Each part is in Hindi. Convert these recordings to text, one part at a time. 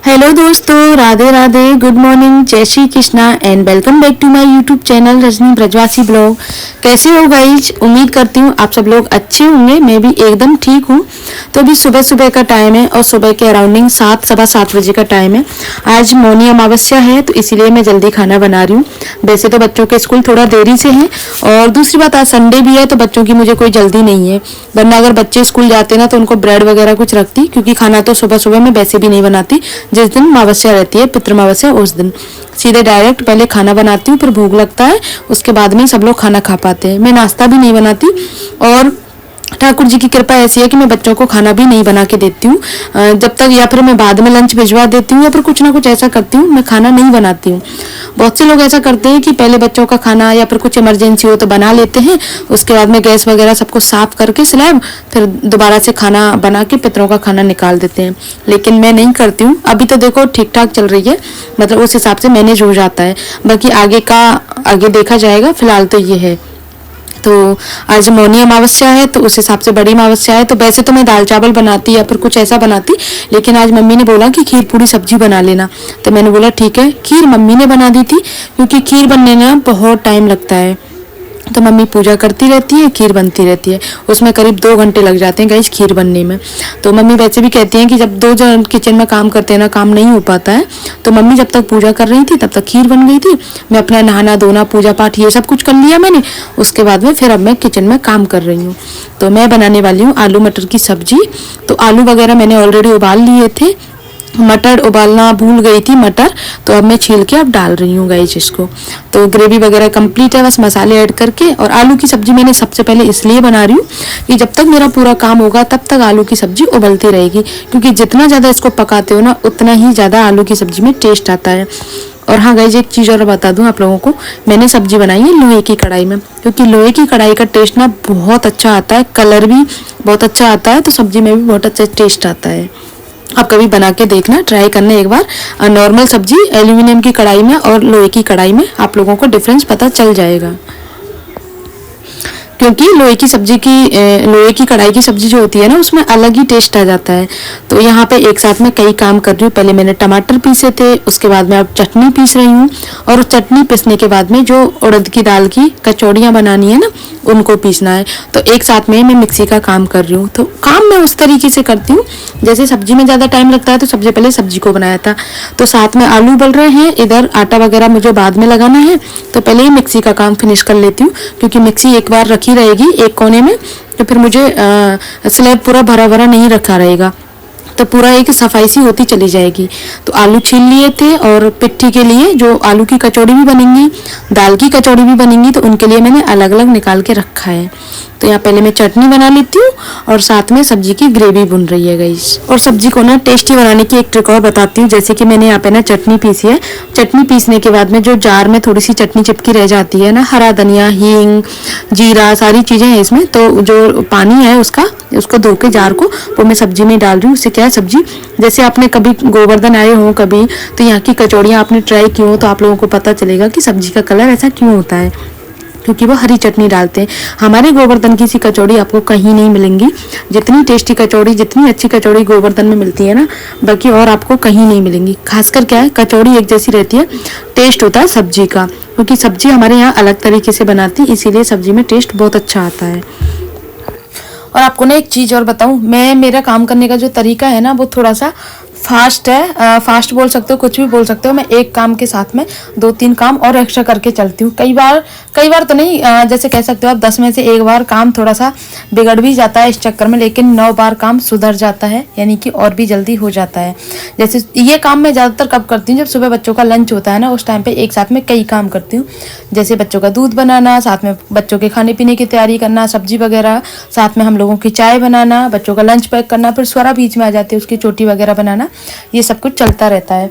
हेलो दोस्तों, राधे राधे, गुड मॉर्निंग, जय Shri Krishna and welcome back to my YouTube channel Rajni Brajwasi blog. कैसे हो गाइज? उम्मीद करती हूँ आप सब लोग अच्छे होंगे। मैं भी एकदम ठीक हूँ। तो अभी सुबह सुबह का टाइम है और सुबह के अराउंडिंग 7 सवा 7 बजे का टाइम है। आज मौनी अमावस्या है तो इसीलिए मैं जल्दी खाना बना रही हूँ। वैसे तो बच्चों के स्कूल थोड़ा देरी से है और दूसरी बात आज संडे भी है तो बच्चों की मुझे कोई जल्दी नहीं है। वरना अगर बच्चे स्कूल जाते ना तो उनको ब्रेड वगैरह कुछ रखती, क्योंकि खाना तो सुबह सुबह मैं वैसे भी नहीं बनाती। जिस दिन अमावस्या रहती है, पितृ अमावस्या, उस दिन सीधे डायरेक्ट पहले खाना बनाती हूँ, फिर भोग लगता है, उसके बाद में सब लोग खाना खा पाते हैं। मैं नाश्ता भी नहीं बनाती और ठाकुर जी की कृपा ऐसी है कि मैं बच्चों को खाना भी नहीं बना के देती हूँ जब तक, या फिर मैं बाद में लंच भिजवा देती हूँ या फिर कुछ ना कुछ ऐसा करती हूँ। मैं खाना नहीं बनाती हूँ। बहुत से लोग ऐसा करते हैं कि पहले बच्चों का खाना या फिर कुछ इमरजेंसी हो तो बना लेते हैं, उसके बाद में गैस वगैरह सबको साफ करके स्लैब फिर दोबारा से खाना बना के पितरों का खाना निकाल देते हैं। लेकिन मैं नहीं करती हूँ। अभी तो देखो ठीक ठाक चल रही है, मतलब उस हिसाब से मैनेज हो जाता है। बाकी आगे देखा जाएगा, फिलहाल तो ये है। तो आज मौनी अमावस्या है तो उस हिसाब से बड़ी अमावस्या है। तो वैसे तो मैं दाल चावल बनाती या फिर कुछ ऐसा बनाती, लेकिन आज मम्मी ने बोला कि खीर पूरी सब्जी बना लेना, तो मैंने बोला ठीक है। खीर मम्मी ने बना दी थी, क्योंकि खीर बनने में बहुत टाइम लगता है। तो मम्मी पूजा करती रहती है, खीर बनती रहती है, उसमें करीब 2 घंटे लग जाते हैं गाइस खीर बनने में। तो मम्मी वैसे भी कहती हैं कि जब 2 जन किचन में काम करते हैं ना, काम नहीं हो पाता है। तो मम्मी जब तक पूजा कर रही थी तब तक खीर बन गई थी। मैं अपना नहाना धोना पूजा पाठ ये सब कुछ कर लिया मैंने। उसके बाद में फिर अब मैं किचन में काम कर रही हूँ। तो मैं बनाने वाली हूँ आलू मटर की सब्जी। तो आलू वगैरह मैंने ऑलरेडी उबाल लिए थे, मटर उबालना भूल गई थी मटर, तो अब मैं छील के अब डाल रही हूँ गाइस इसको। तो ग्रेवी वगैरह कंप्लीट है, बस मसाले ऐड करके। और आलू की सब्जी मैंने सबसे पहले इसलिए बना रही हूँ कि जब तक मेरा पूरा काम होगा तब तक आलू की सब्जी उबलती रहेगी, क्योंकि जितना ज़्यादा इसको पकाते हो ना उतना ही ज़्यादा आलू की सब्जी में टेस्ट आता है। और हाँ गाइस, एक चीज़ और बता दूं आप लोगों को, मैंने सब्जी बनाई है लोहे की कढ़ाई में, क्योंकि लोहे की कढ़ाई का टेस्ट ना बहुत अच्छा आता है, कलर भी बहुत अच्छा आता है, तो सब्जी में भी बहुत अच्छा टेस्ट आता है। आप कभी बना के देखना, ट्राई करना एक बार। नॉर्मल सब्जी एल्यूमिनियम की कढ़ाई में और लोहे की कढ़ाई में आप लोगों को डिफरेंस पता चल जाएगा, क्योंकि लोहे की कढ़ाई की सब्जी जो होती है ना उसमें अलग ही टेस्ट आ जाता है। तो यहाँ पे एक साथ में कई काम कर रही हूँ। पहले मैंने टमाटर पीसे थे, उसके बाद में अब चटनी पीस रही हूँ, और चटनी पीसने के बाद में जो उड़द की दाल की कचौड़ियाँ बनानी है ना उनको पीसना है। तो एक साथ में मैं मिक्सी का काम कर रही हूँ। तो काम मैं उस तरीके से करती हूँ, जैसे सब्जी में ज़्यादा टाइम लगता है तो सबसे पहले सब्जी को बनाया था, तो साथ में आलू उबल रहे हैं, इधर आटा वगैरह मुझे बाद में लगाना है, तो पहले ही मिक्सी का काम फिनिश कर लेती हूँ, क्योंकि मिक्सी एक बार रखी रहेगी एक कोने में तो फिर मुझे स्लैब पूरा भरा भरा नहीं रखा रहेगा, तो पूरा एक सफाई सी होती चली जाएगी। तो आलू छील लिए थे, और पिट्ठी के लिए जो आलू की कचौड़ी भी बनेंगी, दाल की कचौड़ी भी बनेंगी, तो उनके लिए मैंने अलग अलग निकाल के रखा है। तो यहाँ पहले मैं चटनी बना लेती हूँ और साथ में सब्जी की ग्रेवी बन रही है गाइस। और सब्जी को ना टेस्टी बनाने की एक ट्रिक और बताती हूँ। जैसे कि मैंने यहाँ पे ना चटनी पीसी है, चटनी पीसने के बाद में जो जार में थोड़ी सी चटनी चिपकी रह जाती है ना, हरा धनिया, हींग, जीरा, सारी चीजें हैं इसमें, तो जो पानी है उसको धो के जार को वो मैं सब्जी में डाल रही हूँ। उससे क्या है, सब्जी जैसे आपने कभी गोवर्धन आए हो कभी, तो यहाँ की कचौड़ियाँ आपने ट्राई की हो तो आप लोगों को पता चलेगा कि सब्जी का कलर ऐसा क्यों होता है, क्योंकि वो हरी चटनी डालते हैं। हमारे गोवर्धन की सी कचौड़ी आपको कहीं नहीं मिलेंगी। जितनी टेस्टी कचौड़ी, जितनी अच्छी कचौड़ी गोवर्धन में मिलती है ना, बाकी और आपको कहीं नहीं मिलेंगी। खासकर क्या है, कचौड़ी एक जैसी रहती है, टेस्ट होता है सब्जी का, क्योंकि सब्जी हमारे यहाँ अलग तरीके से बनाती है, इसीलिए सब्जी में टेस्ट बहुत अच्छा आता है। और आपको ना एक चीज़ और बताऊं, मेरा काम करने का जो तरीका है ना वो थोड़ा सा फास्ट है। फास्ट बोल सकते हो, कुछ भी बोल सकते हो। मैं एक काम के साथ में 2-3 काम और एक्स्ट्रा करके चलती हूँ। कई बार तो नहीं, जैसे कह सकते हो आप 10 में से 1 बार काम थोड़ा सा बिगड़ भी जाता है इस चक्कर में, लेकिन 9 बार काम सुधर जाता है, यानी कि और भी जल्दी हो जाता है। जैसे ये काम मैं ज़्यादातर कब करती हूँ, जब सुबह बच्चों का लंच होता है ना, उस टाइम पे एक साथ में कई काम करती हूँ। जैसे बच्चों का दूध बनाना, साथ में बच्चों के खाने पीने की तैयारी करना, सब्जी वगैरह, साथ में हम लोगों की चाय बनाना, बच्चों का लंच पैक करना, फिर स्वरा बीच में आ जाती है उसकी चोटी वगैरह बनाना, ये सब कुछ चलता रहता है।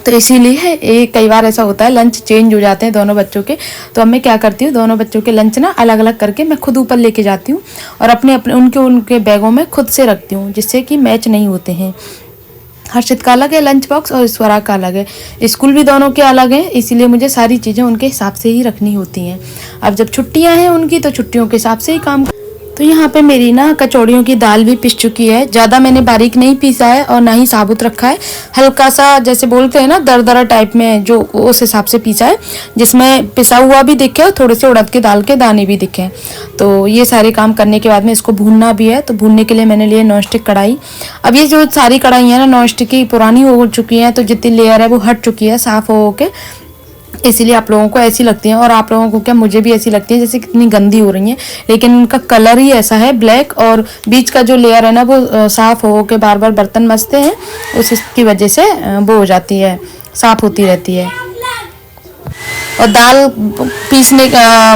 तो इसीलिए कई बार ऐसा होता है लंच चेंज हो जाते हैं दोनों बच्चों के। तो अब मैं क्या करती हूँ, दोनों बच्चों के लंच ना अलग अलग करके मैं खुद ऊपर लेके जाती हूँ और अपने उनके बैगों में खुद से रखती हूँ, जिससे कि मैच नहीं होते हैं। हर्षित का अलग है लंच बॉक्स और स्वरा का अलग है। स्कूल भी दोनों के अलग हैं, इसीलिए मुझे सारी चीज़ें उनके हिसाब से ही रखनी होती हैं। अब जब छुट्टियां हैं उनकी, तो छुट्टियों के हिसाब से ही काम। तो यहाँ पे मेरी ना कचौड़ियों की दाल भी पिस चुकी है। ज़्यादा मैंने बारीक नहीं पीसा है और ना ही साबुत रखा है, हल्का सा जैसे बोलते हैं ना दरदरा टाइप में, जो उस हिसाब से पीसा है जिसमें पिसा हुआ भी दिखे और थोड़े से उड़द के दाल के दाने भी दिखे। तो ये सारे काम करने के बाद में इसको भूनना भी है, तो भूनने के लिए मैंने लिए नॉन स्टिक कढ़ाई। अब ये जो सारी कढ़ाई है ना नॉन स्टिक की पुरानी हो चुकी है, तो जितनी लेयर है वो हट चुकी है साफ़ हो के, इसीलिए आप लोगों को ऐसी लगती हैं। और आप लोगों को क्या, मुझे भी ऐसी लगती है जैसे कितनी गंदी हो रही हैं, लेकिन उनका कलर ही ऐसा है ब्लैक, और बीच का जो लेयर है ना वो साफ़ हो के बार बार बर्तन मसते हैं, उसकी वजह से वो हो जाती है, साफ़ होती रहती है। और दाल पीसने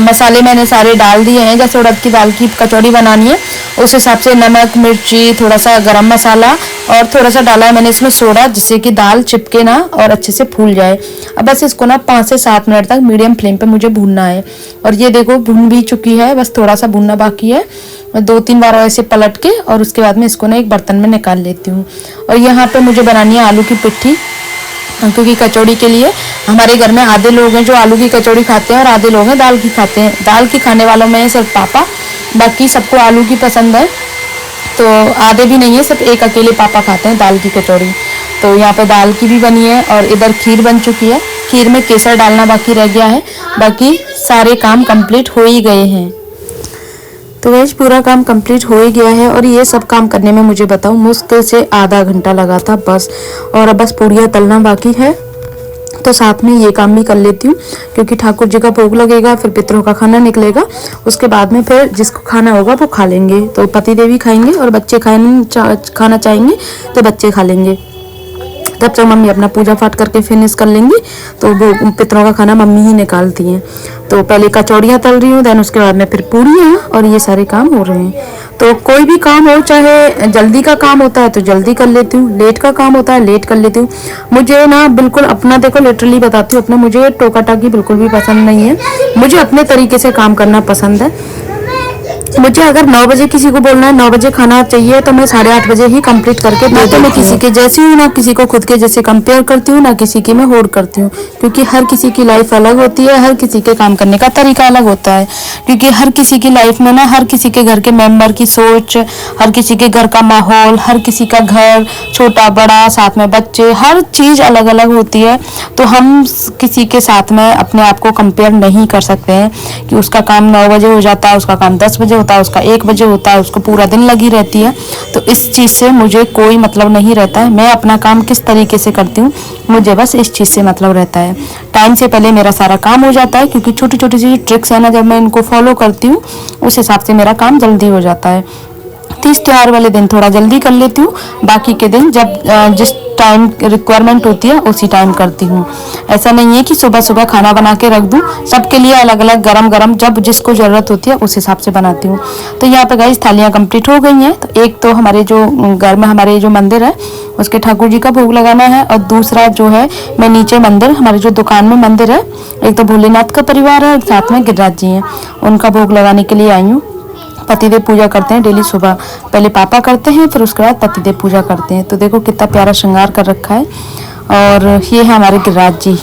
मसाले मैंने सारे डाल दिए हैं। जैसे उड़द की दाल की कचौड़ी बनानी है उस हिसाब से नमक, मिर्ची, थोड़ा सा गरम मसाला और थोड़ा सा डाला है मैंने इसमें सोडा, जिससे कि दाल चिपके ना और अच्छे से फूल जाए। अब बस इसको ना 5 से 7 मिनट तक मीडियम फ्लेम पे मुझे भूनना है। और ये देखो भून भी चुकी है, बस थोड़ा सा भूनना बाकी है। मैं 2-3 बार ऐसे पलट के और उसके बाद में इसको ना एक बर्तन में निकाल लेती हूँ। और यहाँ पे मुझे बनानी है आलू की पिट्ठी, क्योंकि कचौड़ी के लिए हमारे घर में आधे लोग हैं जो आलू की कचौड़ी खाते हैं और आधे लोग हैं दाल की खाते हैं। दाल की खाने वालों में सिर्फ पापा, बाकी सबको आलू की पसंद है। तो आधे भी नहीं है, सिर्फ एक अकेले पापा खाते हैं दाल की कचौड़ी। तो यहाँ पे दाल की भी बनी है और इधर खीर बन चुकी है। खीर में केसर डालना बाकी रह गया है, बाकी सारे काम कंप्लीट हो ही गए हैं। तो वैसे पूरा काम कंप्लीट हो ही गया है। और ये सब काम करने में मुझे बताऊँ मुश्किल से आधा घंटा लगा था बस। और अब बस पूड़ियाँ तलना बाकी है, तो साथ में ये काम भी कर लेती हूँ, क्योंकि ठाकुर जी का भोग लगेगा, फिर पितरों का खाना निकलेगा, उसके बाद में फिर जिसको खाना होगा वो खा लेंगे। तो पति देव भी खाएंगे और बच्चे खाना चाहेंगे तो बच्चे खा लेंगे। तब तक मम्मी अपना पूजा पाठ करके फिनिश कर लेंगी, तो वो पितरों का खाना मम्मी ही निकालती हैं। तो पहले कचौड़ियाँ तल रही हूँ, देन उसके बाद में फिर पूड़ियाँ, और ये सारे काम हो रहे हैं। तो कोई भी काम हो, चाहे जल्दी का काम होता है तो जल्दी कर लेती हूँ, लेट का काम होता है लेट कर लेती हूँ। मुझे ना बिल्कुल अपना, देखो लिटरली बताती हूँ, अपना मुझे टोका टाकी बिल्कुल भी पसंद नहीं है। मुझे अपने तरीके से काम करना पसंद है। मुझे अगर 9 बजे किसी को बोलना है 9 बजे खाना चाहिए, तो मैं 8:30 बजे ही कंप्लीट करके, ना तो मैं किसी के जैसी हूँ, ना किसी को खुद के जैसे कंपेयर करती हूँ, ना किसी की मैं होड़ करती हूँ, क्योंकि हर किसी की लाइफ अलग होती है, हर किसी के काम करने का तरीका अलग होता है। क्योंकि हर किसी की लाइफ में ना, हर किसी के घर के मेंबर की सोच, हर किसी के घर का माहौल, हर किसी का घर छोटा बड़ा, साथ में बच्चे, हर चीज़ अलग अलग होती है। तो हम किसी के साथ में अपने आप को कंपेयर नहीं कर सकते हैं कि उसका काम 9 बजे हो जाता है, उसका काम 10 बजे होता है, उसका 1 बजे होता है, उसको पूरा दिन लगी रहती है। तो इस चीज़ से मुझे कोई मतलब नहीं रहता है। मैं अपना काम किस तरीके से करती हूँ, मुझे बस इस चीज़ से मतलब रहता है। टाइम से पहले मेरा सारा काम हो जाता है, क्योंकि छोटी छोटी सी ट्रिक्स है ना, जब मैं इनको फॉलो करती हूँ उस हिसाब से मेरा काम जल्दी हो जाता है। तीज त्योहार वाले दिन थोड़ा जल्दी कर लेती हूँ, बाकी के दिन जब जिस टाइम रिक्वायरमेंट होती है उसी टाइम करती हूँ। ऐसा नहीं है कि सुबह सुबह खाना बना के रख दूँ, सबके लिए अलग अलग गरम गरम जब जिसको ज़रूरत होती है उस हिसाब से बनाती हूँ। तो यहाँ पे गाइस थालियाँ कंप्लीट हो गई हैं। तो एक तो हमारे जो घर में हमारे जो मंदिर है उसके ठाकुर जी का भोग लगाना है, और दूसरा जो है मैं नीचे मंदिर, हमारे जो दुकान में मंदिर है, एक तो भोलेनाथ का परिवार है, साथ में गिरिराज जी हैं, उनका भोग लगाने के लिए आई हूँ। पतिदेव पूजा करते हैं डेली सुबह, पहले पापा करते हैं, फिर उसके बाद पतिदेव पूजा करते हैं। तो देखो कितना प्यारा श्रृंगार कर रखा है। और ये है हमारे गिरिराज जी।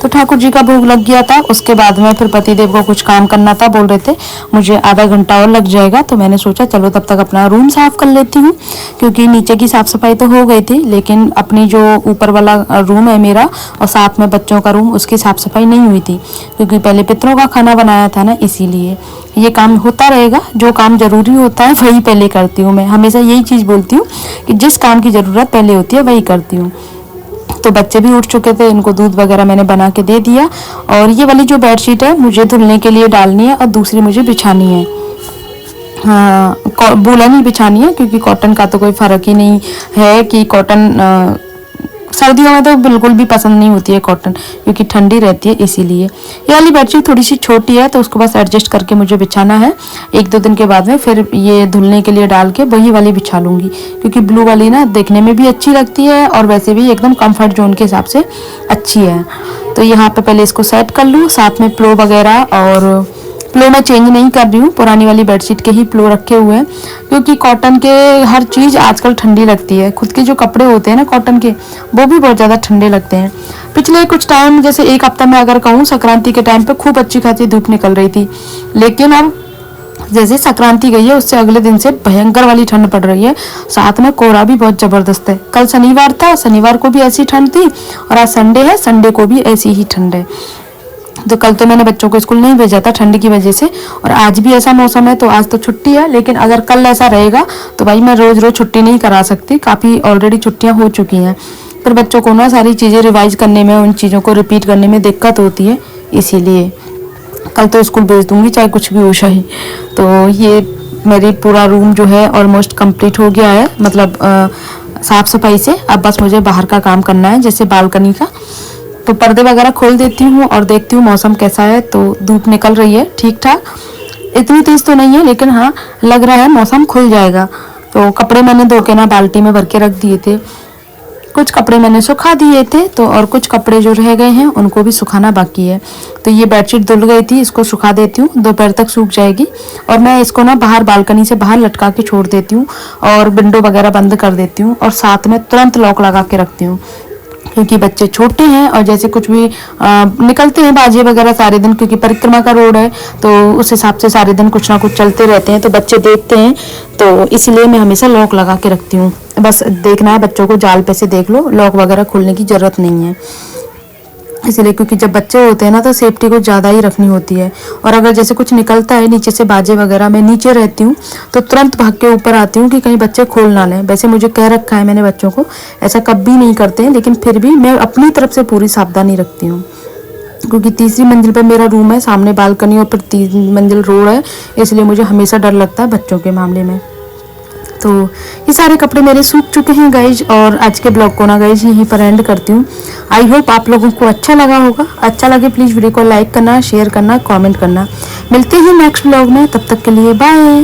तो ठाकुर जी का भोग लग गया था, उसके बाद में फिर पतिदेव को कुछ काम करना था, बोल रहे थे मुझे आधा घंटा और लग जाएगा। तो मैंने सोचा चलो तब तक अपना रूम साफ कर लेती हूँ, क्योंकि नीचे की साफ सफाई तो हो गई थी, लेकिन अपनी जो ऊपर वाला रूम है मेरा और साथ में बच्चों का रूम, उसकी साफ सफाई नहीं हुई थी, क्योंकि पहले पितरों का खाना बनाया था ना, इसीलिए ये काम होता रहेगा। जो काम जरूरी होता है वही पहले करती हूँ। मैं हमेशा यही चीज़ बोलती हूँ कि जिस काम की ज़रूरत पहले होती है वही करती हूँ। तो बच्चे भी उठ चुके थे, इनको दूध वगैरह मैंने बना के दे दिया। और ये वाली जो बेडशीट है मुझे धुलने के लिए डालनी है, और दूसरी मुझे बिछानी है। हाँ, वूलन ही बिछानी है, क्योंकि कॉटन का तो कोई फ़र्क ही नहीं है कि कॉटन सर्दियों में तो बिल्कुल भी पसंद नहीं होती है कॉटन, क्योंकि ठंडी रहती है, इसीलिए। ये वाली बेडशीट थोड़ी सी छोटी है, तो उसको बस एडजस्ट करके मुझे बिछाना है। 1-2 दिन के बाद में फिर ये धुलने के लिए डाल के वही वाली बिछा लूँगी, क्योंकि ब्लू वाली ना देखने में भी अच्छी लगती है और वैसे भी एकदम कंफर्ट जोन के हिसाब से अच्छी है। तो यहाँ पे पहले इसको सेट कर लूँ, साथ में पिलो वगैरह। और पिलो मैं चेंज नहीं कर रही हूँ, पुरानी वाली बेडशीट के ही पिलो रखे हुए हैं, क्योंकि कॉटन के हर चीज़ आजकल ठंडी लगती है। खुद के जो कपड़े होते हैं ना कॉटन के, वो भी बहुत ज़्यादा ठंडे लगते हैं। पिछले कुछ टाइम, जैसे 1 हफ्ता में अगर कहूँ, संक्रांति के टाइम पे खूब अच्छी खासी धूप निकल रही थी, लेकिन अब जैसे संक्रांति गई है उससे अगले दिन से भयंकर वाली ठंड पड़ रही है, साथ में कोहरा भी बहुत जबरदस्त है। कल शनिवार था, शनिवार को भी ऐसी ठंड थी और आज संडे है, संडे को भी ऐसी ही ठंड है। तो कल तो मैंने बच्चों को स्कूल नहीं भेजा था ठंड की वजह से, और आज भी ऐसा मौसम है तो आज तो छुट्टी है। लेकिन अगर कल ऐसा रहेगा तो भाई मैं रोज रोज छुट्टी नहीं करा सकती, काफ़ी ऑलरेडी छुट्टियां हो चुकी हैं। फिर बच्चों को ना सारी चीज़ें रिवाइज करने में, उन चीज़ों को रिपीट करने में दिक्कत होती है, इसीलिए कल तो स्कूल भेज दूंगी चाहे कुछ भी हो जाए। तो ये मेरी पूरा रूम जो है ऑलमोस्ट कंप्लीट हो गया है, मतलब साफ सफाई से। अब बस मुझे बाहर का काम करना है, जैसे बालकनी का। तो पर्दे वगैरह खोल देती हूँ और देखती हूँ मौसम कैसा है। तो धूप निकल रही है ठीक ठाक, इतनी तेज तो नहीं है, लेकिन हाँ लग रहा है मौसम खुल जाएगा। तो कपड़े मैंने धो के ना बाल्टी में भर के रख दिए थे, कुछ कपड़े मैंने सुखा दिए थे, तो और कुछ कपड़े जो रह गए हैं उनको भी सुखाना बाकी है। तो ये बेडशीट धुल गई थी, इसको सुखा देती हूँ, दोपहर तक सूख जाएगी। और मैं इसको ना बाहर बालकनी से बाहर लटका के छोड़ देती हूँ और विंडो वगैरह बंद कर देती हूँ, और साथ में तुरंत लॉक लगा के रखती हूँ, क्योंकि बच्चे छोटे हैं और जैसे कुछ भी निकलते हैं बाजे वगैरह सारे दिन, क्योंकि परिक्रमा का रोड है तो उस हिसाब से सारे दिन कुछ ना कुछ चलते रहते हैं, तो बच्चे देखते हैं। तो इसलिए मैं हमेशा लॉक लगा के रखती हूँ। बस देखना है बच्चों को, जाल पे से देख लो, लॉक वगैरह खोलने की ज़रूरत नहीं है। इसलिए क्योंकि जब बच्चे होते हैं ना तो सेफ्टी को ज़्यादा ही रखनी होती है। और अगर जैसे कुछ निकलता है नीचे से बाजे वगैरह, मैं नीचे रहती हूँ तो तुरंत भाग के ऊपर आती हूँ कि कहीं बच्चे खोल ना लें। वैसे मुझे कह रखा है मैंने बच्चों को, ऐसा कभी नहीं करते हैं, लेकिन फिर भी मैं अपनी तरफ से पूरी सावधानी रखती हूँ, क्योंकि तीसरी मंजिल पर मेरा रूम है, सामने बालकनी और फिर 3 मंजिल रोड है, इसलिए मुझे हमेशा डर लगता है बच्चों के मामले में। तो ये सारे कपड़े मेरे सूख चुके हैं गाइज, और आज के ब्लॉग को ना गाइज यहीं पर एंड करती हूँ। आई होप आप लोगों को अच्छा लगा होगा। अच्छा लगे प्लीज़ वीडियो को लाइक करना, शेयर करना, कमेंट करना। मिलते हैं नेक्स्ट ब्लॉग में, तब तक के लिए बाय।